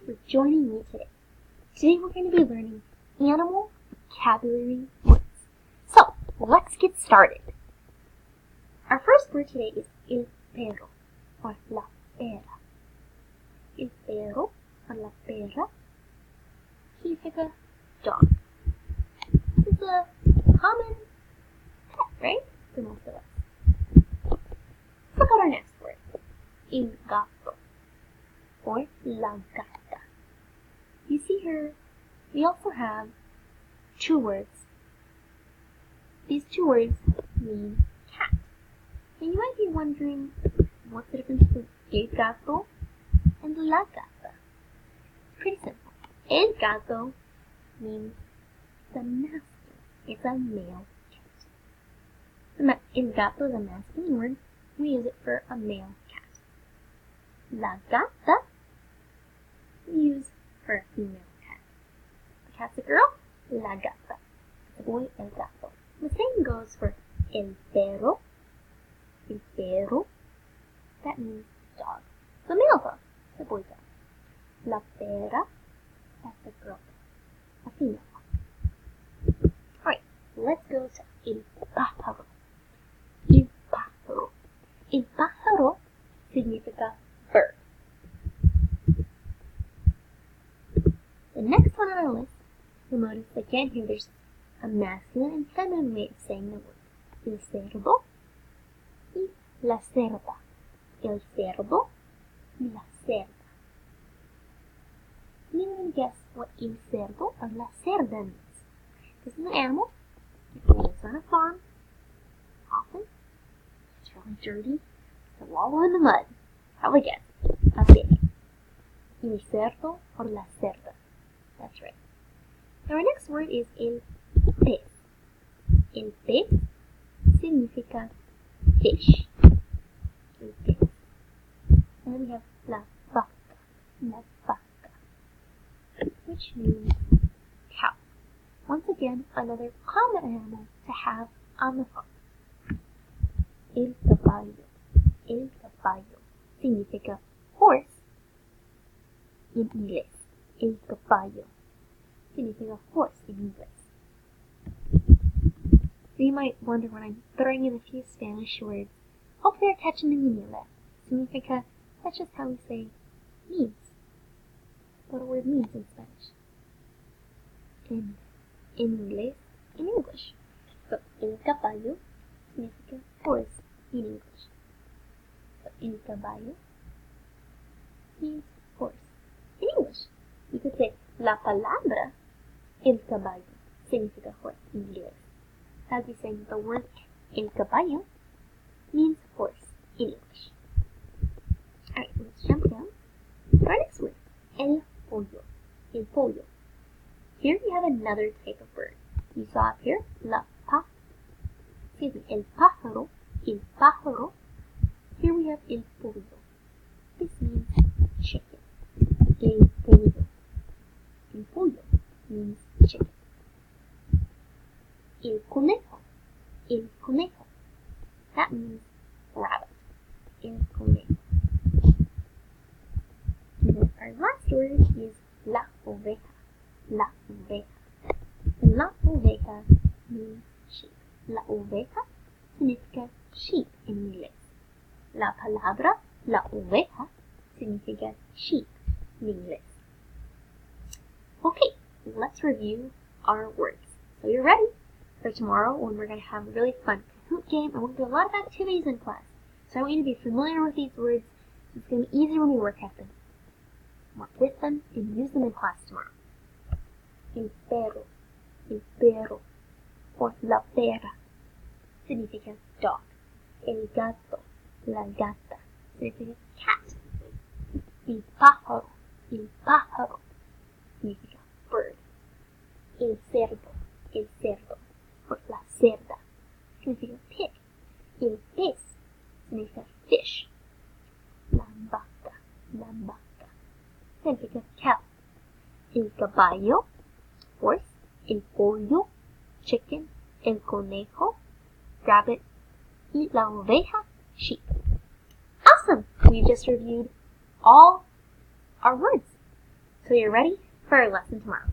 for joining me today. Today we're going to be learning animal vocabulary words. So, let's get started. Our first word today is el perro or la perra. El perro or la perra significa dog. This is a common pet, right? For most of us. Let's look at our next word. El gato or la gata. You see here, we also have two words. These two words mean cat. And you might be wondering what's the difference between el gato and la gata. It's pretty simple. El gato means the masculine. It's a male cat. El gato is a masculine word. We use it for a male cat. La gata we use for a female cat. The cat's a girl, la gata. The boy, el gato. The same goes for el perro. El perro, that means dog. The male dog, the boy dog. La perra, that's a girl dog, a female dog. Alright, let's go to el pájaro. El pájaro. El pájaro significa bird. The next one on our list, you'll notice again here there's a masculine and feminine way of saying the word. El cerdo y la cerda. El cerdo y la cerda. Anyone can guess what el cerdo or la cerda means? This is an animal. It lives on a farm. Often, it's really dirty. It's a wallow in the mud. Probably guess. A pig. El cerdo or la cerda. That's right. Now our next word is el pez. El pez significa fish. El pez. And then we have la vaca. La vaca. Which means cow. Once again, another common animal to have on the farm. El caballo. El caballo significa horse in inglés. El caballo significa horse in English. So you might wonder when I'm throwing in a few Spanish words, hopefully you're catching the meaning of that. Significa, that's just how we say means. What a word means in Spanish. In English, in English. So, el caballo significa horse in English. So, el caballo means horse in English. You could say, la palabra el caballo significa horse in inglés. As we say, the word el caballo means horse in English. Alright, let's jump down to our next word, el pollo. El pollo. Here we have another type of bird. You saw up here, el pájaro, el pájaro. Here we have el pollo. This means chicken. El pollo. El pollo means chicken. El conejo. El conejo. That means rabbit. El conejo. And then our last word is la oveja. La oveja. And la oveja means sheep. La oveja significa sheep in inglés. La palabra, la oveja, significa sheep in inglés. Okay, let's review our words. So you're ready for tomorrow when we're going to have a really fun Kahoot game and we're going to do a lot of activities in class. So I want you to be familiar with these words. It's going to be easier when we work at them. Work with them and use them in class tomorrow. El perro, or la perra, significa dog. El gato, la gata, significa cat. El pájaro, significa bird. El cerdo, or la cerda, significa pig. El pez, significa fish. La vaca, significa cow. El caballo, horse. El pollo, chicken. El conejo, rabbit. Y la oveja, sheep. Awesome! We just reviewed all our words. so you're ready for our lesson tomorrow.